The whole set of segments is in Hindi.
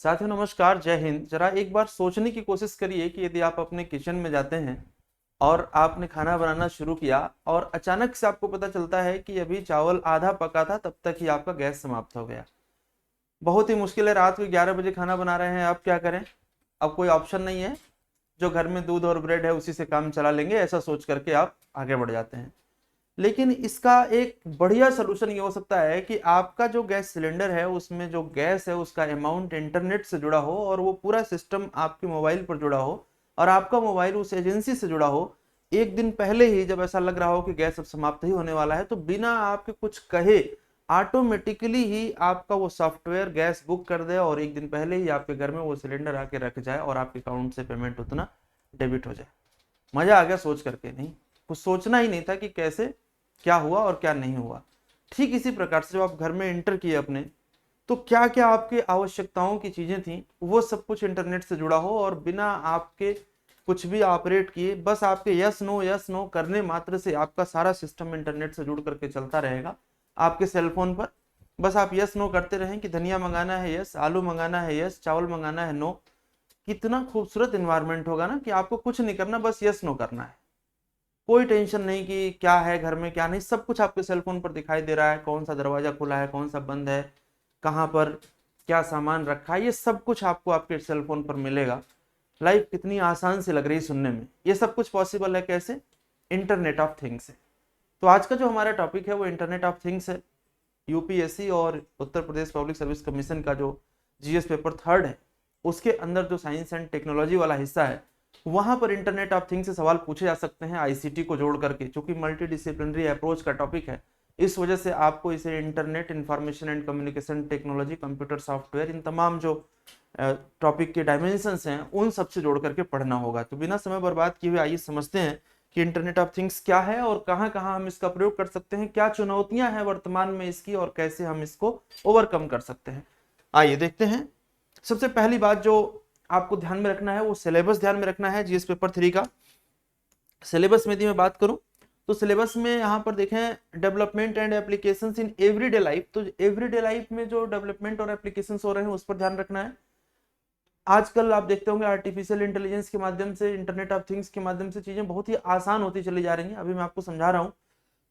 साथियों नमस्कार, जय हिंद। जरा एक बार सोचने की कोशिश करिए कि यदि आप अपने किचन में जाते हैं और आपने खाना बनाना शुरू किया और अचानक से आपको पता चलता है कि अभी चावल आधा पका था, तब तक ही आपका गैस समाप्त हो गया। बहुत ही मुश्किल है, रात को 11 बजे खाना बना रहे हैं, आप क्या करें? अब कोई ऑप्शन नहीं है। जो घर में दूध और ब्रेड है उसी से काम चला लेंगे, ऐसा सोच करके आप आगे बढ़ जाते हैं। लेकिन इसका एक बढ़िया सोल्यूशन ये हो सकता है कि आपका जो गैस सिलेंडर है उसमें जो गैस है उसका अमाउंट इंटरनेट से जुड़ा हो और वो पूरा सिस्टम आपके मोबाइल पर जुड़ा हो और आपका मोबाइल उस एजेंसी से जुड़ा हो। एक दिन पहले ही जब ऐसा लग रहा हो कि गैस अब समाप्त ही होने वाला है, तो बिना आपके कुछ कहे ऑटोमेटिकली ही आपका वो सॉफ्टवेयर गैस बुक कर दे और एक दिन पहले ही आपके घर में वो सिलेंडर आके रख जाए और आपके अकाउंट से पेमेंट उतना डेबिट हो जाए। मजा आ गया सोच करके? नहीं, कुछ सोचना ही नहीं था कि कैसे क्या हुआ और क्या नहीं हुआ। ठीक इसी प्रकार से जब आप घर में एंटर किए अपने, तो क्या क्या आपके आवश्यकताओं की चीजें थी वो सब कुछ इंटरनेट से जुड़ा हो और बिना आपके कुछ भी ऑपरेट किए, बस आपके यस नो करने मात्र से आपका सारा सिस्टम इंटरनेट से जुड़ करके चलता रहेगा आपके सेलफोन पर। बस आप यस नो करते रहें कि धनिया मंगाना है यस, आलू मंगाना है यस, चावल मंगाना है नो। कितना खूबसूरत इन्वायरमेंट होगा ना कि आपको कुछ नहीं करना, बस यस नो करना है। कोई टेंशन नहीं कि क्या है घर में क्या नहीं, सब कुछ आपके सेलफोन पर दिखाई दे रहा है। कौन सा दरवाजा खुला है, कौन सा बंद है, कहाँ पर क्या सामान रखा है, ये सब कुछ आपको आपके सेलफोन पर मिलेगा। लाइफ कितनी आसान से लग रही है सुनने में। ये सब कुछ पॉसिबल है कैसे? इंटरनेट ऑफ थिंग्स है। तो आज का जो हमारा टॉपिक है वो इंटरनेट ऑफ थिंग्स है। यूपीएससी और Uttar Pradesh public service commission का जो जीएस पेपर थर्ड है, उसके अंदर जो साइंस एंड टेक्नोलॉजी वाला हिस्सा है, वहां पर इंटरनेट ऑफ थिंग्स से सवाल पूछे जा सकते हैं आईसीटी को जोड़ करके, क्योंकि मल्टी डिसिप्लिनरी अप्रोच का टॉपिक है। इस वजह से आपको इसे internet, information and communication technology, computer software, इन तमाम जो टॉपिक के डायमेंशंस हैं उन सबसे जोड़ करके पढ़ना होगा। तो बिना समय बर्बाद किए हुए आइए समझते हैं कि इंटरनेट ऑफ थिंग्स क्या है और कहाँ कहाँ हम इसका प्रयोग कर सकते हैं, क्या चुनौतियां हैं वर्तमान में इसकी और कैसे हम इसको ओवरकम कर सकते हैं। आइए देखते हैं। सबसे पहली बात जो आपको ध्यान में रखना है वो सिलेबस ध्यान में रखना है। जीएस पेपर 3 का सिलेबस में यदि मैं बात करूं तो सिलेबस में यहाँ पर देखें development and applications in everyday life. तो एवरीडे लाइफ में जो डेवलपमेंट और एप्लीकेशंस हो रहे हैं उस पर ध्यान रखना है। आजकल आप देखते होंगे आर्टिफिशियल इंटेलिजेंस के माध्यम से, इंटरनेट ऑफ थिंग्स के माध्यम से चीजें बहुत ही आसान होती चली जा रही हैं। अभी मैं आपको समझा रहा हूं,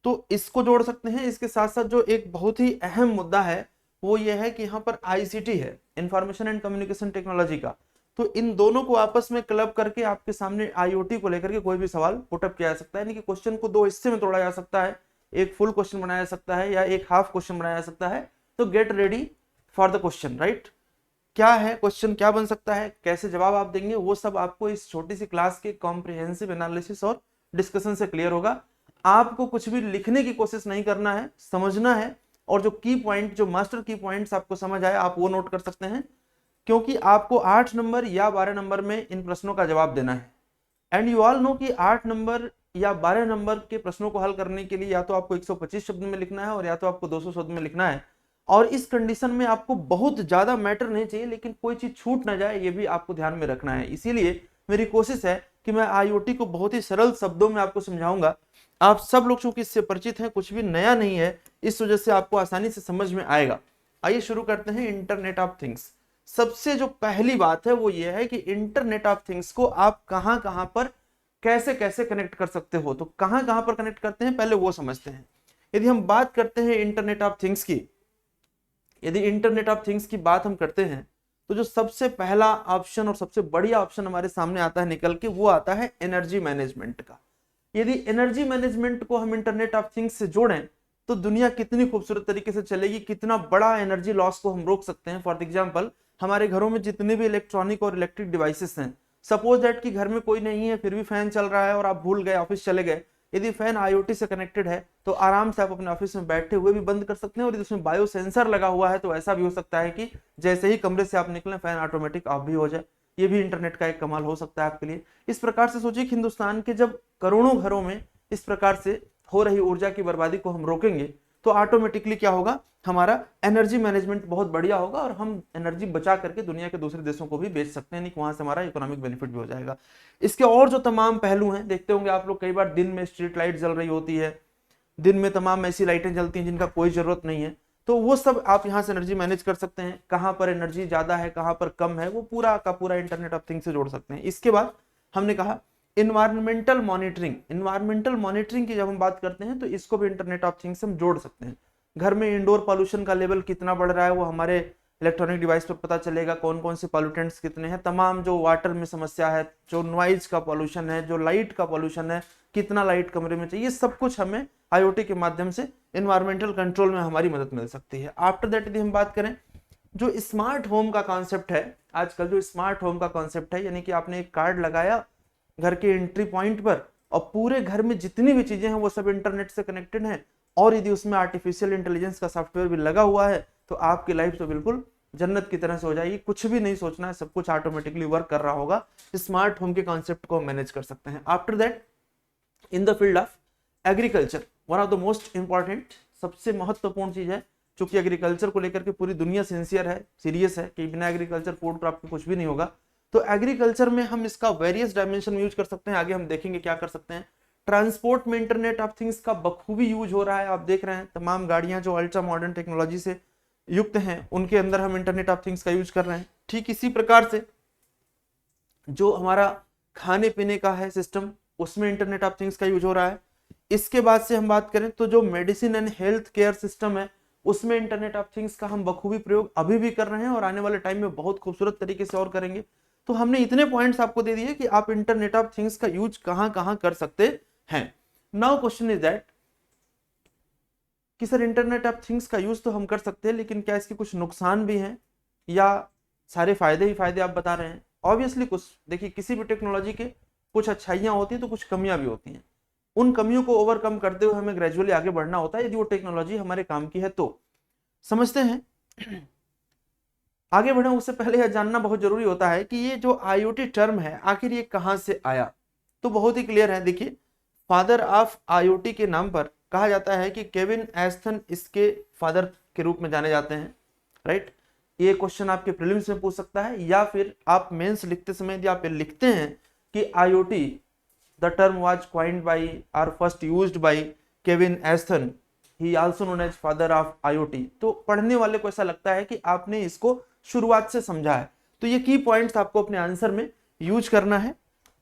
तो इसको जोड़ सकते हैं। इसके साथ साथ जो एक बहुत ही अहम मुद्दा है वो ये है कि यहाँ पर आईसीटी है, इंफॉर्मेशन एंड कम्युनिकेशन टेक्नोलॉजी का। तो इन दोनों को आपस में क्लब करके आपके सामने आईओटी को लेकर के कोई भी सवाल पुटअप किया जा सकता है। यानी कि क्वेश्चन को दो हिस्से में तोड़ा जा सकता है, एक फुल क्वेश्चन बनाया जा सकता है या एक हाफ क्वेश्चन बनाया जा सकता है। तो get ready for the question, right? क्या है क्वेश्चन, क्या बन सकता है, कैसे जवाब आप देंगे, वो सब आपको इस छोटी सी क्लास के कॉम्प्रिहेंसिव एनालिसिस और डिस्कशन से क्लियर होगा। आपको कुछ भी लिखने की कोशिश नहीं करना है, समझना है। और जो की पॉइंट, जो मास्टर की पॉइंट्स आपको समझ आए आप वो नोट कर सकते हैं, क्योंकि आपको 8 नंबर या 12 नंबर में इन प्रश्नों का जवाब देना है। एंड यू ऑल नो कि 8 नंबर या 12 नंबर के प्रश्नों को हल करने के लिए या तो आपको 125 शब्द में लिखना है और या तो आपको 200 शब्द में लिखना है। और इस कंडीशन में आपको बहुत ज्यादा मैटर नहीं चाहिए, लेकिन कोई चीज छूट ना जाए ये भी आपको ध्यान में रखना है। इसीलिए मेरी कोशिश है कि मैं आईओटी को बहुत ही सरल शब्दों में आपको समझाऊंगा। आप सब लोग चूंकि इससे परिचित हैं, कुछ भी नया नहीं है, इस वजह से आपको आसानी से समझ में आएगा। आइए शुरू करते हैं इंटरनेट ऑफ थिंग्स। सबसे जो पहली बात है वो ये है कि इंटरनेट ऑफ थिंग्स को आप कहां कहां पर कैसे कैसे कनेक्ट कर सकते हो। तो कहां कहां पर कनेक्ट करते हैं पहले वो समझते हैं। यदि हम बात करते हैं इंटरनेट ऑफ थिंग्स की, यदि इंटरनेट ऑफ थिंग्स की बात हम करते हैं, तो जो सबसे पहला ऑप्शन और सबसे बढ़िया ऑप्शन हमारे सामने आता है निकल के, वो आता है एनर्जी मैनेजमेंट का। यदि एनर्जी मैनेजमेंट को हम इंटरनेट ऑफ थिंग्स से जोड़ें तो दुनिया कितनी खूबसूरत तरीके से चलेगी, कितना बड़ा एनर्जी लॉस को हम रोक सकते हैं। फॉर एग्जांपल, हमारे घरों में जितने भी इलेक्ट्रॉनिक और इलेक्ट्रिक डिवाइसेस हैं, सपोज दैट कि घर में कोई नहीं है फिर भी फैन चल रहा है और आप भूल गए, ऑफिस चले गए, यदि फैन आईओटी से कनेक्टेड है तो आराम से आप अपने ऑफिस में बैठे हुए भी बंद कर सकते हैं। और यदि उसमें बायो सेंसर लगा हुआ है तो ऐसा भी हो सकता है कि जैसे ही कमरे से आप निकले फैन ऑटोमेटिक ऑफ भी हो जाए। ये भी इंटरनेट का एक कमाल हो सकता है आपके लिए। इस प्रकार से सोचिए कि हिंदुस्तान के जब करोड़ों घरों में इस प्रकार से हो रही ऊर्जा की बर्बादी को हम रोकेंगे तो ऑटोमेटिकली क्या होगा, हमारा एनर्जी मैनेजमेंट बहुत बढ़िया होगा और हम एनर्जी बचा करके दुनिया के दूसरे देशों को भी बेच सकते हैं, नहीं वहां से हमारा इकोनॉमिक बेनिफिट भी हो जाएगा। इसके और जो तमाम पहलू हैं, देखते होंगे आप लोग कई बार दिन में स्ट्रीट लाइट जल रही होती है, दिन में तमाम ऐसी लाइटें जलती हैं जिनका कोई जरूरत नहीं है। तो वो सब आप यहाँ से एनर्जी मैनेज कर सकते हैं, कहाँ पर एनर्जी ज्यादा है कहाँ पर कम है, वो पूरा का पूरा इंटरनेट ऑफ थिंग्स से जोड़ सकते हैं। इसके बाद हमने कहा इन्वायरमेंटल मॉनिटरिंग। इन्वायरमेंटल मॉनिटरिंग की जब हम बात करते हैं तो इसको भी इंटरनेट ऑफ थिंग्स से हम जोड़ सकते हैं। घर में इंडोर पॉल्यूशन का लेवल कितना बढ़ रहा है वो हमारे इलेक्ट्रॉनिक डिवाइस पर पता चलेगा, कौन कौन से पॉल्यूटेंट्स कितने हैं, तमाम जो वाटर में समस्या है, जो नॉइज का पॉल्यूशन है, जो लाइट का पॉल्यूशन है, कितना लाइट कमरे में चाहिए, सब कुछ हमें आईओटी के माध्यम से इन्वायरमेंटल कंट्रोल में हमारी मदद मिल सकती है। आफ्टर दैट यदि हम बात करें जो स्मार्ट होम का कॉन्सेप्ट है, आजकल जो स्मार्ट होम का कॉन्सेप्ट है, यानी कि आपने एक कार्ड लगाया घर के एंट्री पॉइंट पर और पूरे घर में जितनी भी चीजें हैं वो सब इंटरनेट से कनेक्टेड हैं, और यदि उसमें आर्टिफिशियल इंटेलिजेंस का सॉफ्टवेयर भी लगा हुआ है तो आपकी लाइफ तो बिल्कुल जन्नत की तरह से हो जाएगी। कुछ भी नहीं सोचना है, सब कुछ ऑटोमेटिकली वर्क कर रहा होगा। स्मार्ट होम के कॉन्सेप्ट को मैनेज कर सकते हैं। After that in the field of agriculture, one of the most important, सबसे महत्वपूर्ण चीज है, क्योंकि एग्रीकल्चर को लेकर के पूरी दुनिया सिंसियर है, सीरियस है कि बिना एग्रीकल्चर फूड क्रॉप के कुछ भी नहीं होगा। तो एग्रीकल्चर में हम इसका वेरियस डायमेंशन यूज कर सकते हैं, आगे हम देखेंगे क्या कर सकते हैं। ट्रांसपोर्ट में इंटरनेट ऑफ थिंग्स का बखूबी यूज हो रहा है, आप देख रहे हैं तमाम गाड़ियां जो अल्ट्रा मॉडर्न टेक्नोलॉजी से युक्त हैं उनके अंदर हम इंटरनेट ऑफ थिंग्स का यूज कर रहे हैं। ठीक इसी प्रकार से जो हमारा खाने पीने का है सिस्टम, उसमें इंटरनेट ऑफ थिंग्स का यूज हो रहा है। इसके बाद से हम बात करें तो जो medicine and health care system है उसमें इंटरनेट ऑफ थिंग्स का हम बखूबी प्रयोग अभी भी कर रहे हैं और आने वाले टाइम में बहुत खूबसूरत तरीके से और करेंगे। तो हमने इतने पॉइंट्स आपको दे दिए कि आप इंटरनेट ऑफ थिंग्स का यूज कहां कहां कर सकते हैं। नाउ क्वेश्चन इज दैट कि सर इंटरनेट ऑफ थिंग्स का यूज तो हम कर सकते हैं, लेकिन क्या इसके कुछ नुकसान भी हैं या सारे फायदे ही फायदे आप बता रहे हैं? ऑब्वियसली कुछ, देखिए किसी भी टेक्नोलॉजी के कुछ अच्छाइयां होती हैं तो कुछ कमियां भी होती हैं। उन कमियों को ओवरकम करते हुए हमें ग्रेजुअली आगे बढ़ना होता है यदि वो टेक्नोलॉजी हमारे काम की है तो। समझते हैं। आगे बढ़े उससे पहले यह जानना बहुत जरूरी होता है कि ये जो आईओटी टर्म है आखिर ये कहां से आया। तो बहुत ही क्लियर है, देखिए फादर ऑफ आईओटी के नाम पर कहा जाता है कि केविन एस्थन इसके फादर के रूप में जाने जाते हैं, राइट। ये क्वेश्चन आपके प्रीलिम्स में पूछ सकता है, या फिर आप मेंस लिखते समय यदि आप लिखते हैं कि IoT the term was coined by और first used by Kevin Ashton, he also known as father of IoT, तो पढ़ने वाले को ऐसा लगता है कि आपने इसको शुरुआत से समझा है। तो ये की पॉइंट्स आपको अपने आंसर में यूज करना है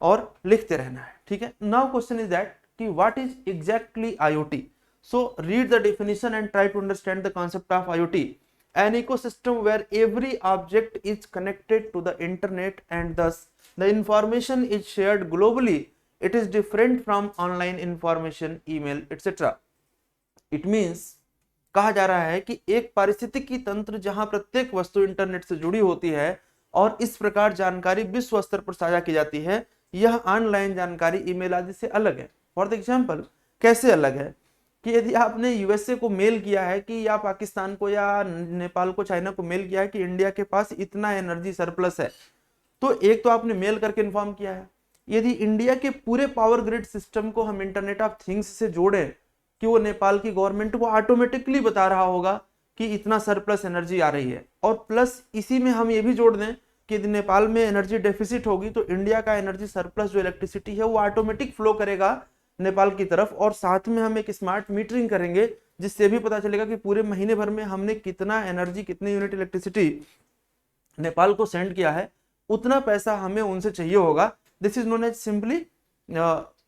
और लिखते रहना है, ठीक है। नाउ क्वेश्चन इज दैट कि what is exactly IoT. So read the definition and try to understand the concept of IoT. An ecosystem where every object is connected to the internet and thus the information is shared globally. It is different from online information, email, etc. It means कहा जा रहा है कि एक पारिस्थितिकी तंत्र जहां प्रत्येक वस्तु इंटरनेट से जुड़ी होती है और इस प्रकार जानकारी विश्व स्तर पर साझा की जाती है, यह ऑनलाइन जानकारी ईमेल आदि से अलग है। फॉर एग्जाम्पल कैसे अलग है कि यदि आपने यूएसए को मेल किया है कि या पाकिस्तान को या नेपाल को, चाइना को मेल किया है कि इंडिया के पास इतना एनर्जी सरप्लस है, तो एक तो आपने मेल करके इन्फॉर्म किया है। यदि इंडिया के पूरे पावर ग्रिड सिस्टम को हम इंटरनेट ऑफ थिंग्स से जोड़ें कि वो नेपाल की गवर्नमेंट को ऑटोमेटिकली बता रहा होगा कि इतना सरप्लस एनर्जी आ रही है, और प्लस इसी में हम ये भी जोड़ दें कि यदि नेपाल में एनर्जी डेफिसिट होगी तो इंडिया का एनर्जी सरप्लस जो इलेक्ट्रिसिटी है वो ऑटोमेटिक फ्लो करेगा नेपाल की तरफ, और साथ में हम एक स्मार्ट मीटरिंग करेंगे जिससे भी पता चलेगा कि पूरे महीने भर में हमने कितना एनर्जी, कितने यूनिट इलेक्ट्रिसिटी नेपाल को सेंड किया है, उतना पैसा हमें उनसे चाहिए होगा। This is known as simply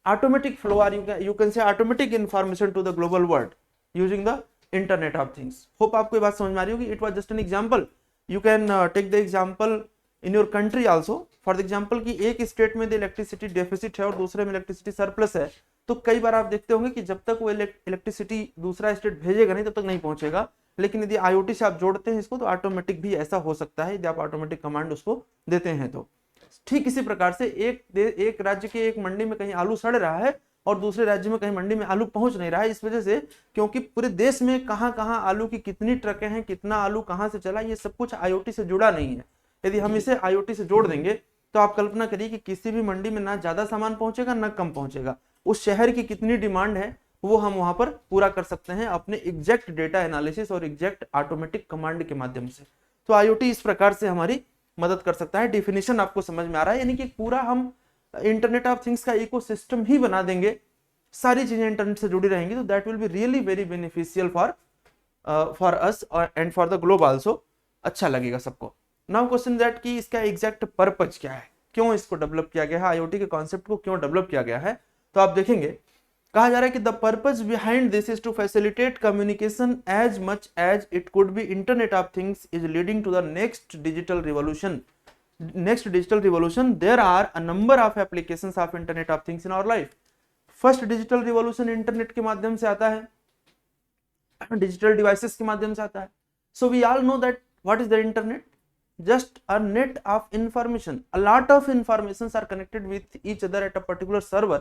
automatic flow, or you can say automatic information to the global world using the internet of things. Hope आपको ये बात समझ में आ रही होगी। It was just an example. You can take the example in your country also. For the example कि एक स्टेट में इलेक्ट्रिसिटी डेफिसिट है और दूसरे में इलेक्ट्रिसिटी सरप्लस है, तो कई बार आप देखते होंगे कि जब तक वो इलेक्ट्रिसिटी दूसरा स्टेट भेजेगा नहीं तब तक नहीं पहुंचेगा। लेकिन यदि आईओटी से आप जोड़ते हैं इसको तो ऑटोमेटिक भी ऐसा हो सकता है यदि आप ऑटोमेटिक कमांड उसको देते हैं तो। ठीक इसी प्रकार से एक राज्य के एक मंडी में कहीं आलू सड़ रहा है और दूसरे राज्य में कहीं मंडी में आलू पहुंच नहीं रहा है, इस वजह से क्योंकि पूरे देश में कहां कहां आलू की कितनी ट्रकें हैं, कितना आलू कहां से चला, ये सब कुछ आईओटी से जुड़ा नहीं है। यदि हम इसे आईओटी से जोड़ देंगे तो आप कल्पना करिए कि किसी भी मंडी में ना ज्यादा सामान पहुंचेगा ना कम पहुंचेगा, उस शहर की कितनी डिमांड है वो हम वहां पर पूरा कर सकते हैं अपने एग्जैक्ट डेटा एनालिसिस और एग्जैक्ट ऑटोमेटिक कमांड के माध्यम से। तो आईओटी इस प्रकार से हमारी मदद कर सकता है। डेफिनेशन आपको समझ में आ रहा है, यानी कि पूरा हम इंटरनेट ऑफ थिंग्स का इकोसिस्टम ही बना देंगे, सारी चीजें इंटरनेट से जुड़ी रहेंगी, तो that will be really very beneficial for for us and for the globe also, अच्छा लगेगा सबको। नाउ क्वेश्चन दैट कि इसका एग्जैक्ट पर्पज क्या है, क्यों इसको डेवलप किया गया है, आईओटी के कॉन्सेप्ट को क्यों डेवलप किया गया है। तो आप देखेंगे कहा जा रहा है कि the purpose behind this is to facilitate communication as much as it could be internet of things is leading to the next digital revolution. Next digital revolution there are a number of applications of internet of things in our life. First digital revolution internet के माध्यम से आता है, डिजिटल डिवाइसेस के माध्यम से आता है। So we all know that what is the internet, just a net of information, a lot of informations are connected with each other at a particular server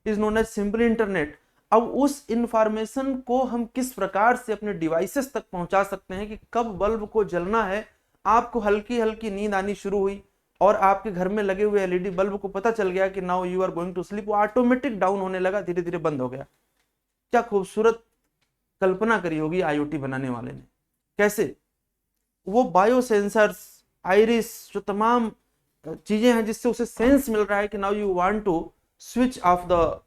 is known as simply internet। अब उस इंफॉर्मेशन को हम किस प्रकार से अपने डिवाइसेस तक पहुंचा सकते हैं कि कब बल्ब को जलना है, आपको हल्की हल्की नींद आनी शुरू हुई और आपके घर में लगे हुए एलईडी बल्ब को पता चल गया कि now you are going to sleep, वो ऑटोमेटिक डाउन होने लगा, धीरे धीरे बंद हो गया। क्या खूबसूरत कल्पना करी होगी आईओटी बनाने वाले ने। कैसे, वो बायो सेंसर्स, आइरिस, जो तमाम चीजें हैं जिससे उसे सेंस मिल रहा है कि now you want to switch off the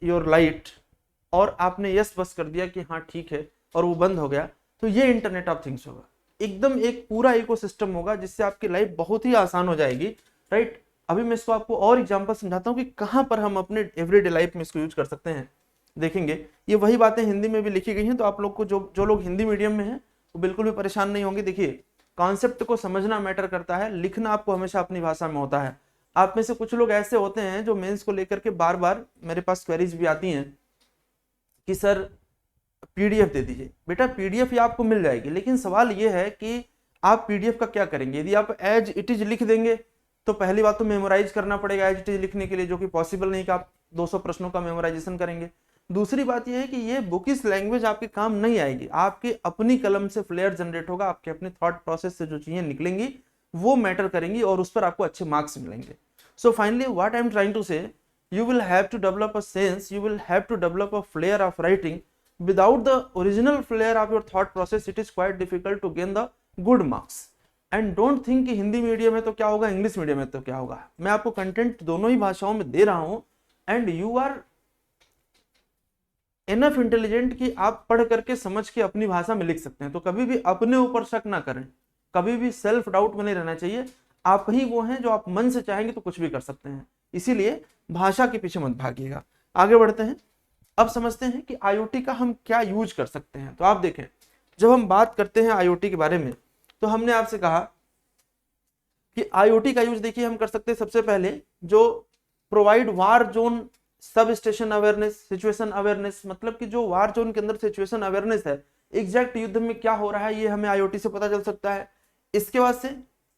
your light, और आपने यस बस कर दिया कि हाँ ठीक है, और वो बंद हो गया। तो ये इंटरनेट ऑफ थिंग्स होगा, एकदम एक पूरा इकोसिस्टम होगा जिससे आपकी लाइफ बहुत ही आसान हो जाएगी, राइट। अभी मैं इसको आपको और एग्जांपल समझाता हूँ कि कहाँ पर हम अपने एवरीडे लाइफ में इसको यूज कर सकते हैं। देखेंगे ये वही बातें हिंदी में भी लिखी गई हैं, तो आप लोग को जो लोग हिंदी मीडियम में हैं वो बिल्कुल भी परेशान नहीं होंगे। देखिए, कॉन्सेप्ट को समझना मैटर करता है, लिखना आपको हमेशा अपनी भाषा में होता है। आप में से कुछ लोग ऐसे होते हैं जो मेंस को लेकर के बार बार मेरे पास क्वेरीज भी आती हैं कि सर पीडीएफ दे दीजिए। बेटा पीडीएफ ये आपको मिल जाएगी, लेकिन सवाल ये है कि आप पीडीएफ का क्या करेंगे। यदि आप एज इट इज लिख देंगे तो पहली बात तो मेमोराइज करना पड़ेगा एज इट इज लिखने के लिए, जो कि पॉसिबल नहीं कि आप 200 प्रश्नों का मेमोराइजेशन करेंगे। दूसरी बात यह है कि ये बुकिश लैंग्वेज आपके काम नहीं आएगी, आपके अपनी कलम से फ्लेयर जनरेट होगा, आपके अपने थॉट प्रोसेस से जो चीजें निकलेंगी वो मैटर करेंगी और उस पर आपको अच्छे मार्क्स मिलेंगे। So finally what I am trying to say, you will have to develop a sense, you will have to develop a flair of writing. Without the original flair of your thought process, it is quite difficult to gain the good marks. And don't think कि हिंदी मीडियम में तो क्या होगा, इंग्लिश मीडियम में तो क्या होगा। मैं आपको कंटेंट दोनों ही भाषाओं में दे रहा हूं, and you are enough intelligent कि आप पढ़ करके समझ के अपनी भाषा में लिख सकते हैं। तो कभी भी अपने ऊपर शक ना करें, कभी भी सेल्फ डाउट में नहीं रहना चाहिए। आप ही वो हैं जो आप मन से चाहेंगे तो कुछ भी कर सकते हैं, इसीलिए भाषा के पीछे मत भागिएगा। आगे बढ़ते हैं, अब समझते हैं कि आईओटी का हम क्या यूज कर सकते हैं। तो आप देखें, जब हम बात करते हैं आईओटी के बारे में, तो हमने आपसे कहा कि आईओटी का यूज देखिए हम कर सकते हैं। सबसे पहले जो provide war zone sub station awareness, situation awareness, मतलब कि जो वार जोन के अंदर सिचुएशन अवेयरनेस है, एग्जैक्ट युद्ध में क्या हो रहा है ये हमें आईओटी से पता चल सकता है। इसके बाद से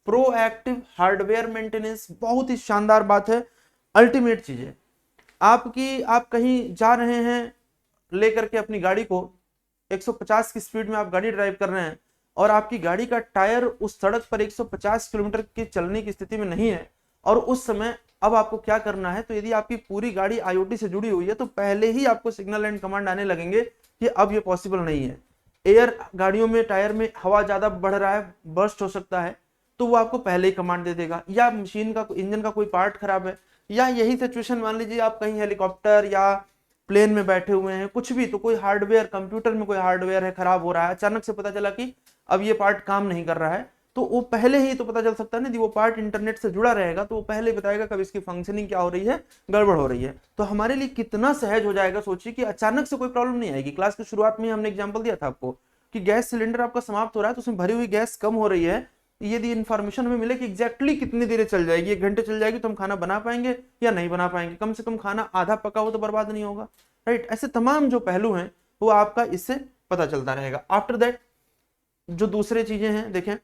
प्रोएक्टिव हार्डवेयर मेंटेनेंस, बहुत ही शानदार बात है, अल्टीमेट चीज है आपकी। आप कहीं जा रहे हैं लेकर के अपनी गाड़ी को, 150 की स्पीड में आप गाड़ी ड्राइव कर रहे हैं और आपकी गाड़ी का टायर उस सड़क पर 150 किलोमीटर की चलने की स्थिति में नहीं है, और उस समय अब आपको क्या करना है। तो यदि आपकी पूरी गाड़ी आईओटी से जुड़ी हुई है तो पहले ही आपको सिग्नल एंड कमांड आने लगेंगे कि अब ये पॉसिबल नहीं है। एयर गाड़ियों में टायर में हवा ज्यादा बढ़ रहा है, बर्स्ट हो सकता है, तो वो आपको पहले ही कमांड दे देगा। या मशीन का इंजन का कोई पार्ट खराब है, या यही सिचुएशन मान लीजिए आप कहीं हेलीकॉप्टर या प्लेन में बैठे हुए हैं, कुछ भी, तो कोई हार्डवेयर, कंप्यूटर में कोई हार्डवेयर है खराब हो रहा है, अचानक से पता चला कि अब ये पार्ट काम नहीं कर रहा है, तो वो पहले ही तो पता चल सकता है ना। यदि वो पार्ट इंटरनेट से जुड़ा रहेगा तो वो पहले बताएगा कब इसकी फंक्शनिंग क्या हो रही है, गड़बड़ हो रही है। तो हमारे लिए कितना सहज हो जाएगा, सोचिए कि अचानक से कोई प्रॉब्लम नहीं आएगी। क्लास की शुरुआत में हमने एग्जाम्पल दिया था आपको कि गैस सिलेंडर आपका समाप्त हो रहा है तो उसमें भरी हुई गैस कम हो रही है। यदि इन्फॉर्मेशन हमें मिले कि एग्जैक्टली कितनी देर चल जाएगी, 1 घंटे चल जाएगी, तो हम खाना बना पाएंगे या नहीं बना पाएंगे, कम से कम खाना आधा पका हो तो बर्बाद नहीं होगा, राइट। ऐसे तमाम जो पहलू हैं वो आपका इससे पता चलता रहेगा। आफ्टर दैट जो दूसरे चीजें हैं, देखें,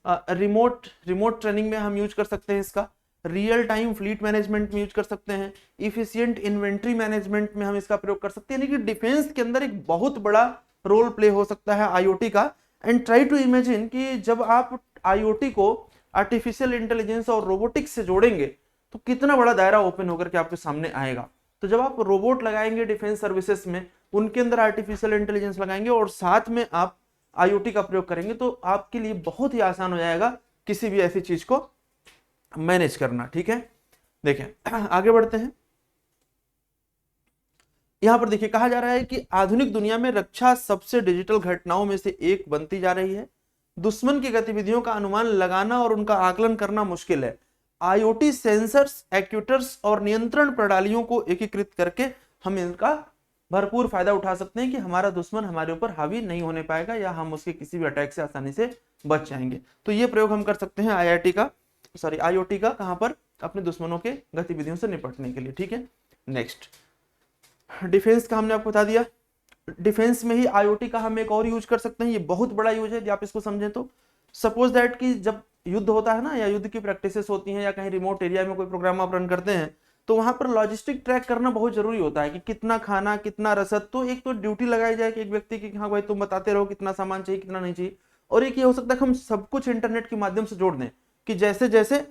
रिमोट ट्रेनिंग में हम यूज कर सकते हैं इसका, रियल टाइम फ्लीट मैनेजमेंट में यूज कर सकते हैं, इफिशिएंट इन्वेंट्री मैनेजमेंट में हम इसका प्रयोग कर सकते हैं। यानी कि डिफेंस के अंदर एक बहुत बड़ा रोल प्ले हो सकता है आईओटी का। एंड ट्राई टू इमेजिन कि जब आप आईओटी को आर्टिफिशियल इंटेलिजेंस और रोबोटिक्स से जोड़ेंगे तो कितना बड़ा दायरा ओपन होकर के आपके सामने आएगा। तो जब आप रोबोट लगाएंगे डिफेंस सर्विसेज में, उनके अंदर आर्टिफिशियल इंटेलिजेंस लगाएंगे और साथ में आप आईओटी का प्रयोग करेंगे, तो आपके लिए बहुत ही आसान हो जाएगा किसी भी ऐसी चीज को मैनेज करना, ठीक है। देखें आगे बढ़ते हैं। यहाँ पर देखिए कहा जा रहा है कि आधुनिक दुनिया में रक्षा सबसे डिजिटल घटनाओं में से एक बनती जा रही है। दुश्मन की गतिविधियों का अनुमान लगाना और उनका आकलन करना मुश्किल है। आईओटी सेंसर्स, एक्ट्यूएटर्स और नियंत्रण प्रणालियों को एकीकृत करके हम इनका भरपूर फायदा उठा सकते हैं कि हमारा दुश्मन हमारे ऊपर हावी नहीं होने पाएगा या हम उसके किसी भी अटैक से आसानी से बच जाएंगे। तो ये प्रयोग हम कर सकते हैं आईओटी का, कहां पर? अपने दुश्मनों के गतिविधियों से निपटने के लिए। ठीक है, नेक्स्ट डिफेंस का हमने आपको बता दिया। डिफेंस में ही आईओटी का हम एक और यूज कर सकते हैं, ये बहुत बड़ा यूज है यदि आप इसको समझें तो। सपोज दैट कि जब युद्ध होता है ना, या युद्ध की प्रैक्टिसेस होती हैं, या कहीं रिमोट एरिया में कोई प्रोग्राम आप रन करते हैं, तो वहां पर लॉजिस्टिक ट्रैक करना बहुत जरूरी होता है कि कितना खाना, कितना रसद। तो एक तो ड्यूटी लगाई जाए कि एक व्यक्ति की, हाँ भाई तुम बताते रहो कितना सामान चाहिए, कितना नहीं चाहिए। और एक ये हो सकता है कि हम सब कुछ इंटरनेट के माध्यम से जोड़ दें कि जैसे जैसे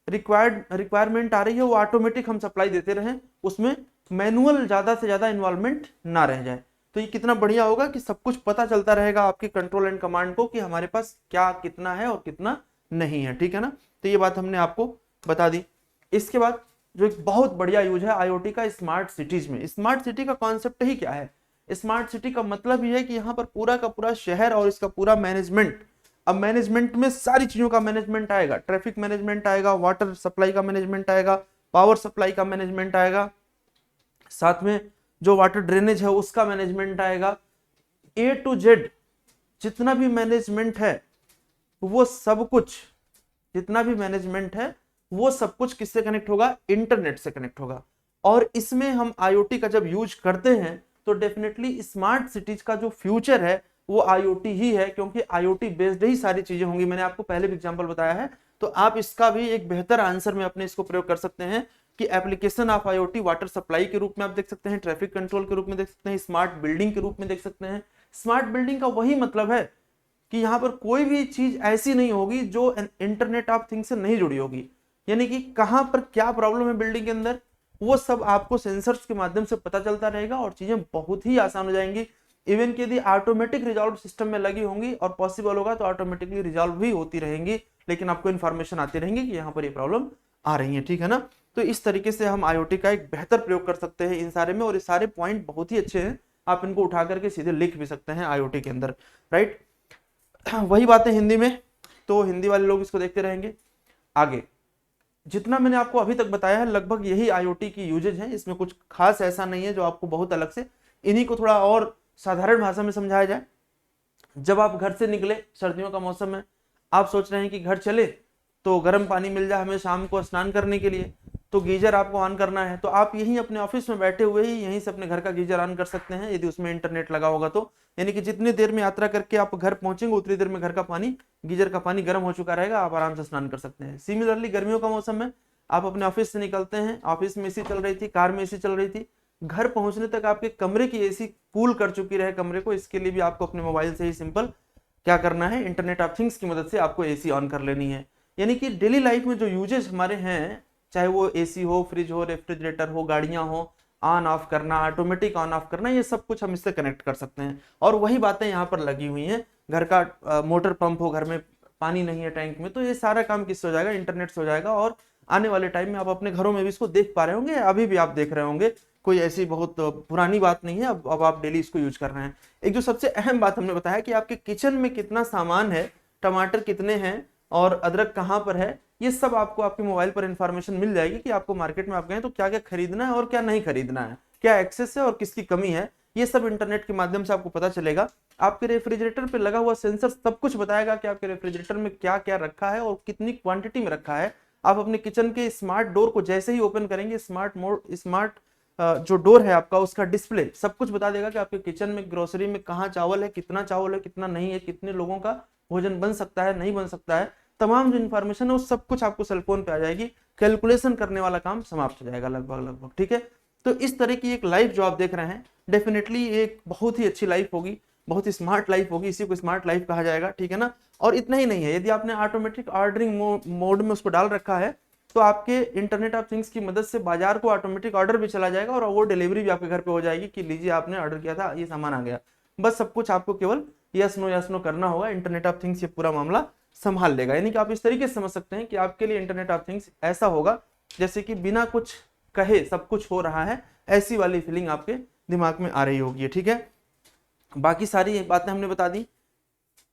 रिक्वायरमेंट आ रही है वो ऑटोमेटिक हम सप्लाई देते रहें, उसमें मैनुअल ज्यादा से ज्यादा इन्वॉल्वमेंट ना रह जाए। तो ये कितना बढ़िया होगा कि सब कुछ पता चलता रहेगा आपके कंट्रोल एंड कमांड को कि हमारे पास क्या कितना है और कितना नहीं है। ठीक है ना, तो ये बात हमने आपको बता दी। इसके बाद जो एक बहुत बढ़िया यूज है आईओटी का स्मार्ट सिटीज में। स्मार्ट सिटी का कॉन्सेप्ट ही क्या है? स्मार्ट सिटी का मतलब ये है कि यहाँ पर पूरा का पूरा शहर और इसका पूरा मैनेजमेंट, अब मैनेजमेंट में सारी चीजों का मैनेजमेंट आएगा, ट्रैफिक मैनेजमेंट आएगा, वाटर सप्लाई का मैनेजमेंट आएगा, पावर सप्लाई का मैनेजमेंट आएगा, साथ में जो वाटर ड्रेनेज है उसका मैनेजमेंट आएगा। ए टू जेड जितना भी मैनेजमेंट है वो सब कुछ, जितना भी मैनेजमेंट है वो सब कुछ किससे कनेक्ट होगा? इंटरनेट से कनेक्ट होगा। और इसमें हम आईओटी का जब यूज करते हैं तो डेफिनेटली स्मार्ट सिटीज का जो फ्यूचर है वो आईओटी ही है, क्योंकि आईओटी बेस्ड ही सारी चीजें होंगी। मैंने आपको पहले भी एग्जांपल बताया है, तो आप इसका भी एक बेहतर आंसर में अपने इसको प्रयोग कर सकते हैं कि application of IoT water supply के रूप में आप देख सकते हैं, ट्रैफिक कंट्रोल के रूप में देख सकते हैं, स्मार्ट बिल्डिंग के रूप में देख सकते हैं। स्मार्ट बिल्डिंग का वही मतलब है कि यहाँ पर कोई भी चीज ऐसी नहीं होगी जो इंटरनेट ऑफ थिंग्स से नहीं जुड़ी होगी, यानी कि कहां पर क्या प्रॉब्लम है बिल्डिंग के अंदर वो सब आपको सेंसर्स के माध्यम से पता चलता रहेगा और चीजें बहुत ही आसान हो जाएंगी। इवन कि यदि ऑटोमेटिक रिजॉल्व सिस्टम में लगी होंगी और पॉसिबल होगा तो ऑटोमेटिकली रिजॉल्व भी होती रहेंगी, लेकिन आपको इन्फॉर्मेशन आती रहेंगी कि यहाँ पर ये प्रॉब्लम आ रही है। ठीक है ना, तो इस तरीके से हम आईओटी का एक बेहतर प्रयोग कर सकते हैं इन सारे में, और ये सारे पॉइंट बहुत ही अच्छे हैं, आप इनको उठा करके सीधे लिख भी सकते हैं आईओटी के अंदर, राइट। वही बातें हिंदी में, तो हिंदी वाले लोग इसको देखते रहेंगे। आगे जितना मैंने आपको अभी तक बताया है लगभग यही आईओटी की यूजेज है, इसमें कुछ खास ऐसा नहीं है जो आपको बहुत अलग से, इन्हीं को थोड़ा और साधारण भाषा में समझाया जाए। जब आप घर से निकले, सर्दियों का मौसम है, आप सोच रहे हैं कि घर चले तो गर्म पानी मिल जाए हमें शाम को स्नान करने के लिए, तो गीजर आपको ऑन करना है, तो आप यहीं अपने ऑफिस में बैठे हुए ही यहीं से अपने घर का गीजर ऑन कर सकते हैं यदि उसमें इंटरनेट लगा होगा तो। यानी कि जितनी देर में यात्रा करके आप घर पहुंचेंगे उतनी देर में घर का पानी, गीजर का पानी गर्म हो चुका रहेगा, आप आराम से स्नान कर सकते हैं। सिमिलरली गर्मियों का मौसम में आप अपने ऑफिस से निकलते हैं, ऑफिस में एसी चल रही थी, कार में एसी चल रही थी, घर पहुंचने तक आपके कमरे की एसी कूल कर चुकी रहे कमरे को, इसके लिए भी आपको अपने मोबाइल से ही सिंपल क्या करना है, इंटरनेट ऑफ थिंग्स की मदद से आपको एसी ऑन कर लेनी है। यानी कि डेली लाइफ में जो यूजेस हमारे हैं, चाहे वो एसी हो, फ्रिज हो, रेफ्रिजरेटर हो, गाड़ियां हो, ऑन ऑफ करना, ऑटोमेटिक ऑन ऑफ करना, ये सब कुछ हम इससे कनेक्ट कर सकते हैं। और वही बातें यहाँ पर लगी हुई हैं। घर का मोटर पंप हो, घर में पानी नहीं है टैंक में, तो ये सारा काम किससे हो जाएगा? इंटरनेट से हो जाएगा। और आने वाले टाइम में आप अपने घरों में भी इसको देख पा रहे होंगे, अभी भी आप देख रहे होंगे, कोई ऐसी बहुत पुरानी बात नहीं है, अब आप डेली इसको यूज कर रहे हैं। एक जो सबसे अहम बात हमने बताया कि आपके किचन में कितना सामान है, टमाटर कितने हैं और अदरक कहाँ पर है, ये सब आपको आपके मोबाइल पर इंफॉर्मेशन मिल जाएगी कि आपको मार्केट में आप गए तो क्या क्या खरीदना है और क्या नहीं खरीदना है, क्या एक्सेस है और किसकी कमी है, ये सब इंटरनेट के माध्यम से आपको पता चलेगा। आपके रेफ्रिजरेटर पे लगा हुआ सेंसर सब कुछ बताएगा कि आपके रेफ्रिजरेटर में क्या क्या रखा है और कितनी क्वांटिटी में रखा है। आप अपने किचन के स्मार्ट डोर को जैसे ही ओपन करेंगे, स्मार्ट जो डोर है आपका, उसका डिस्प्ले सब कुछ बता देगा कि आपके किचन में, ग्रोसरी में कहाँ चावल है, कितना नहीं है, कितने लोगों का भोजन बन सकता है, नहीं बन सकता है, तमाम जो इन्फॉर्मेशन है वो सब कुछ आपको सेलफोन पे आ जाएगी। कैलकुलेशन करने वाला काम समाप्त हो जाएगा लगभग। ठीक है, तो इस तरह की एक लाइफ जो आप देख रहे हैं, डेफिनेटली एक बहुत ही अच्छी लाइफ होगी, बहुत ही स्मार्ट लाइफ होगी, इसी को स्मार्ट लाइफ कहा जाएगा। ठीक है ना, और इतना ही नहीं है, यदि आपने ऑटोमेटिक ऑर्डरिंग मोड में उसको डाल रखा है तो आपके इंटरनेट ऑफ थिंग्स की मदद से बाजार को ऑटोमेटिक ऑर्डर भी चला जाएगा और वो डिलीवरी भी आपके घर पे हो जाएगी कि लीजिए आपने ऑर्डर किया था, ये सामान आ गया। बस सब कुछ आपको केवल यस नो करना होगा, इंटरनेट ऑफ थिंग्स ये पूरा मामला संभाल लेगा। यानी कि आप इस तरीके से समझ सकते हैं कि आपके लिए इंटरनेट ऑफ थिंग्स ऐसा होगा जैसे कि बिना कुछ कहे सब कुछ हो रहा है, ऐसी वाली फीलिंग आपके दिमाग में आ रही होगी है, ठीक है। बाकी सारी बातें हमने बता दी,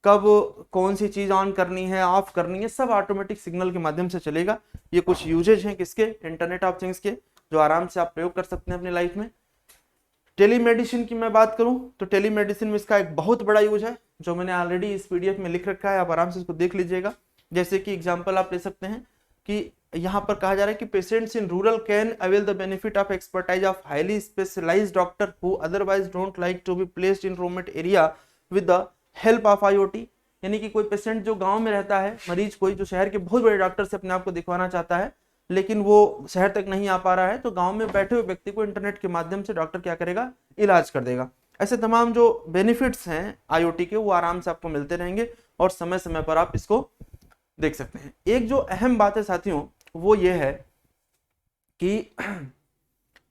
कब कौन सी चीज ऑन करनी है, ऑफ करनी है, सब ऑटोमेटिक सिग्नल के माध्यम से चलेगा। ये कुछ यूजेज हैं किसके, इंटरनेट ऑफ थिंग्स के, जो आराम से आप प्रयोग कर सकते हैं अपनी लाइफ में। टेलीमेडिसिन की मैं बात करूं तो टेलीमेडिसिन में इसका एक बहुत बड़ा यूज है, जो मैंने ऑलरेडी इस पीडीएफ में लिख रखा है, आप आराम से इसको देख लीजिएगा। जैसे कि एग्जांपल आप ले सकते हैं कि यहाँ पर कहा जा रहा है कि patients in rural can avail the benefit of expertise of highly specialised doctor who otherwise don't like to be placed in remote area with the help of IoT. यानी कि कोई पेशेंट जो गांव में रहता है, मरीज कोई जो शहर के बहुत बड़े डॉक्टर से अपने आप को दिखवाना चाहता है, लेकिन वो शहर तक नहीं आ पा रहा है, तो गांव में बैठे हुए व्यक्ति को इंटरनेट के माध्यम से डॉक्टर क्या करेगा, इलाज कर देगा। ऐसे तमाम जो बेनिफिट्स हैं आईओटी के, वो आराम से आपको मिलते रहेंगे और समय समय पर आप इसको देख सकते हैं। एक जो अहम बात है साथियों, वो ये है कि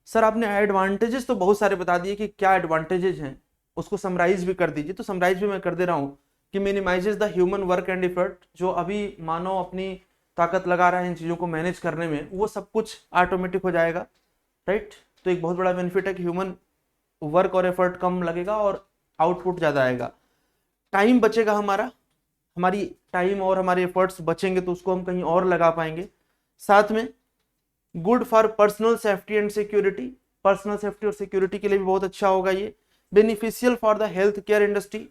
सर आपने एडवांटेजेस तो बहुत सारे बता दिए कि क्या एडवांटेजेस हैं, उसको समराइज भी कर दीजिए। तो समराइज भी मैं कर दे रहा हूँ कि minimises the human work and effort. जो अभी मानव अपनी ताकत लगा रहा है इन चीज़ों को मैनेज करने में, वो सब कुछ ऑटोमेटिक हो जाएगा, राइट। तो एक बहुत बड़ा बेनिफिट है कि ह्यूमन वर्क और एफर्ट कम लगेगा और आउटपुट ज़्यादा आएगा। टाइम बचेगा हमारा, हमारी टाइम और हमारे एफर्ट्स बचेंगे तो उसको हम कहीं और लगा पाएंगे। साथ में good for personal safety and security, personal safety और सिक्योरिटी के लिए भी बहुत अच्छा होगा ये। Beneficial for the health care industry,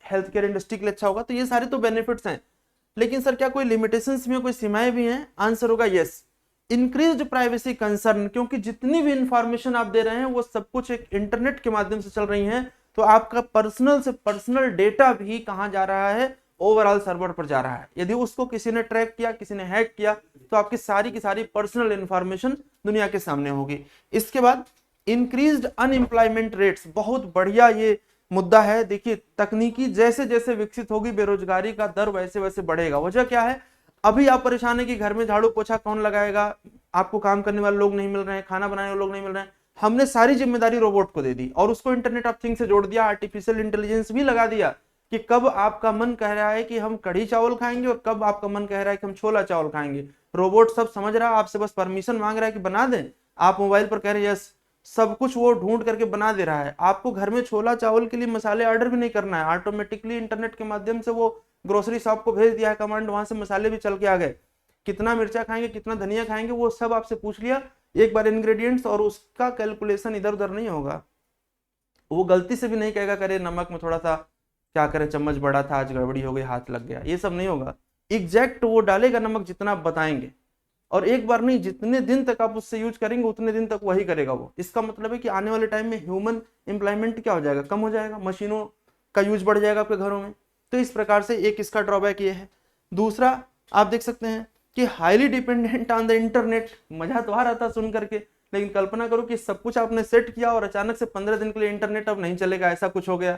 health care industry के लिए अच्छा होगा। तो ये सारे तो बेनिफिट्स हैं, लेकिन सर क्या कोई लिमिटेशंस भी हैं, कोई सीमाएं भी हैं? आंसर होगा यस। इंक्रीज्ड प्राइवेसी कंसर्न, क्योंकि जितनी भी इंफॉर्मेशन आप दे रहे हैं वो सब कुछ एक इंटरनेट के माध्यम से चल रही हैं, तो आपका पर्सनल से पर्सनल डेटा भी कहाँ जा रहा है, ओवरऑल सर्वर पर जा रहा है। यदि उसको किसी ने ट्रैक किया, किसी ने हैक किया, तो आपकी सारी की सारी पर्सनल इंफॉर्मेशन दुनिया के सामने होगी। इसके बाद इंक्रीज्ड अनएम्प्लॉयमेंट रेट्स, बहुत बढ़िया ये मुद्दा है। देखिए तकनीकी जैसे जैसे विकसित होगी, बेरोजगारी का दर वैसे वैसे बढ़ेगा। वजह क्या है, अभी आप परेशान है कि घर में झाड़ू पोछा कौन लगाएगा, आपको काम करने वाले लोग नहीं मिल रहे हैं, खाना बनाने वाले लोग नहीं मिल रहे हैं। हमने सारी जिम्मेदारी रोबोट को दे दी और उसको इंटरनेट ऑफ थिंग्स से जोड़ दिया, आर्टिफिशियल इंटेलिजेंस भी लगा दिया कि कब आपका मन कह रहा है कि हम कढ़ी चावल खाएंगे और कब आपका मन कह रहा है कि हम छोला चावल खाएंगे। रोबोट सब समझ रहा है, आपसे बस परमिशन मांग रहा है कि बना दें। आप मोबाइल पर कह रहे हैं यस, सब कुछ वो ढूंढ करके बना दे रहा है। आपको घर में छोला चावल के लिए मसाले ऑर्डर भी नहीं करना है, ऑटोमेटिकली इंटरनेट के माध्यम से वो ग्रोसरी शॉप को भेज दिया है कमांड, वहां से मसाले भी चल के आ गए। कितना मिर्चा खाएंगे, कितना धनिया खाएंगे, वो सब आपसे पूछ लिया एक बार इंग्रेडिएंट्स, और उसका कैलकुलेशन इधर उधर नहीं होगा। वो गलती से भी नहीं कहेगा करे नमक में थोड़ा सा क्या करें, चम्मच बड़ा था आज गड़बड़ी हो गई, हाथ लग गया, ये सब नहीं होगा। एग्जैक्ट वो डालेगा नमक जितना आप बताएंगे, और एक बार नहीं, जितने दिन तक आप उससे यूज करेंगे उतने दिन तक वही करेगा वो। इसका मतलब है कि आने वाले टाइम में ह्यूमन एम्प्लॉयमेंट क्या हो जाएगा, कम हो जाएगा, मशीनों का यूज बढ़ जाएगा आपके घरों में। तो इस प्रकार से एक इसका ड्रॉबैक ये है। दूसरा आप देख सकते हैं कि highly dependent on the internet. मजा तो आ रहा था सुन करके, लेकिन कल्पना करो कि सब कुछ आपने सेट किया और अचानक से 15 दिन के लिए इंटरनेट अब नहीं चलेगा, ऐसा कुछ हो गया,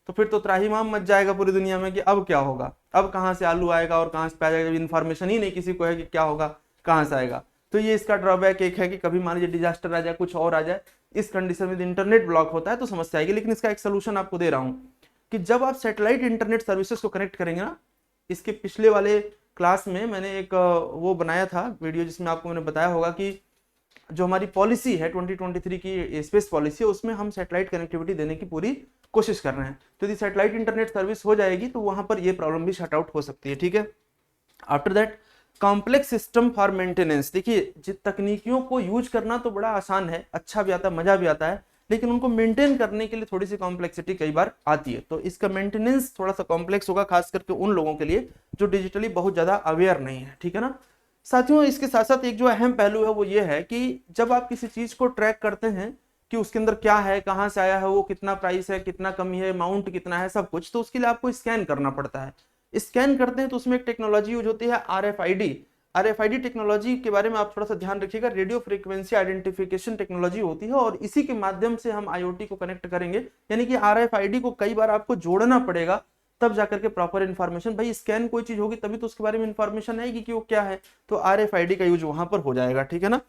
तो फिर तो त्राहिमाम मच जाएगा पूरी दुनिया में कि अब क्या होगा, अब कहाँ से आलू आएगा और कहाँ से प्याज आएगा, इन्फॉर्मेशन ही नहीं किसी को है कि क्या होगा, कहाँ से आएगा। तो ये इसका ड्रॉबैक एक है कि कभी मान लीजिए डिजास्टर आ जाए, कुछ और आ जाए, इस कंडीशन में इंटरनेट ब्लॉक होता है तो समस्या आएगी। लेकिन इसका एक सोल्यूशन आपको दे रहा हूं कि जब आप सैटेलाइट इंटरनेट सर्विसेज को कनेक्ट करेंगे ना, इसके पिछले वाले क्लास में मैंने एक वो बनाया था वीडियो, जिसमें आपको मैंने बताया होगा कि जो हमारी पॉलिसी है 2023 की स्पेस पॉलिसी है, उसमें हम सैटेलाइट कनेक्टिविटी देने की पूरी कोशिश कर रहे हैं। तो यदि सैटेलाइट इंटरनेट सर्विस हो जाएगी तो वहां पर ये प्रॉब्लम भी शट आउट हो सकती है, ठीक है। After that complex system for maintenance. देखिए तकनीकियों को यूज करना तो बड़ा आसान है, अच्छा भी आता है, मजा भी आता है, लेकिन उनको मेंटेन करने के लिए थोड़ी सी कॉम्प्लेक्सिटी कई बार आती है। तो इसका मेंटेनेंस थोड़ा सा कॉम्प्लेक्स होगा, खास करके उन लोगों के लिए जो डिजिटली बहुत ज्यादा अवेयर नहीं है, ठीक है ना साथियों। इसके साथ साथ एक जो अहम पहलू है वो ये है कि जब आप किसी चीज को ट्रैक करते हैं कि उसके अंदर क्या है, कहाँ से आया है, वो कितना प्राइस है, कितना कमी है, अमाउंट कितना है, सब कुछ, तो उसके लिए आपको स्कैन करना पड़ता है। स्कैन करते हैं तो उसमें एक टेक्नोलॉजी यूज होती है RFID। RFID टेक्नोलॉजी के बारे में आप थोड़ा सा ध्यान रखिएगा, रेडियो फ्रीक्वेंसी आइडेंटिफिकेशन टेक्नोलॉजी होती है, और इसी के माध्यम से हम IoT को कनेक्ट करेंगे। यानी कि RFID को कई बार आपको जोड़ना पड़ेगा, तब जाकर के प्रॉपर इन्फॉर्मेशन, भाई स्कैन कोई चीज होगी तभी तो उसके बारे में इन्फॉर्मेशन आएगी कि वो क्या है, तो RFID का यूज वहां पर हो जाएगा, ठीक है ना।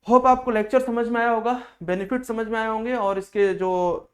होप आपको लेक्चर समझ में आया होगा, बेनिफिट समझ में आए होंगे, और इसके जो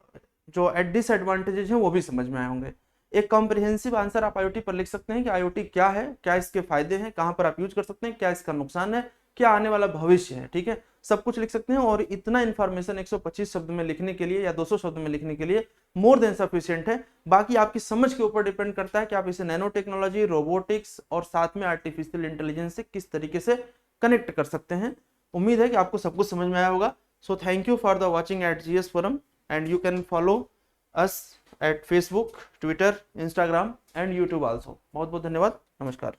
जो डिसएडवांटेजेस हैं वो भी समझ में आए होंगे। एक कॉम्प्रिहेंसिव आंसर आप IoT पर लिख सकते हैं कि IoT क्या है, क्या इसके फायदे हैं, कहां पर आप यूज कर सकते हैं, क्या इसका नुकसान है, क्या आने वाला भविष्य है, ठीक है। सब कुछ लिख सकते हैं। और इतना इन्फॉर्मेशन 125 शब्द में लिखने के लिए या 200 शब्द में लिखने के लिए मोर देन सफिशिएंट है। बाकी आपकी समझ के ऊपर डिपेंड करता है कि आप इसे नैनो टेक्नोलॉजी, रोबोटिक्स और साथ में आर्टिफिशियल इंटेलिजेंस से किस तरीके से कनेक्ट कर सकते हैं। उम्मीद है कि आपको सब कुछ समझ में आया होगा। So thank you for the watching at GS Forum and you can follow us at Facebook, Twitter, Instagram and YouTube also. बहुत बहुत धन्यवाद। नमस्कार।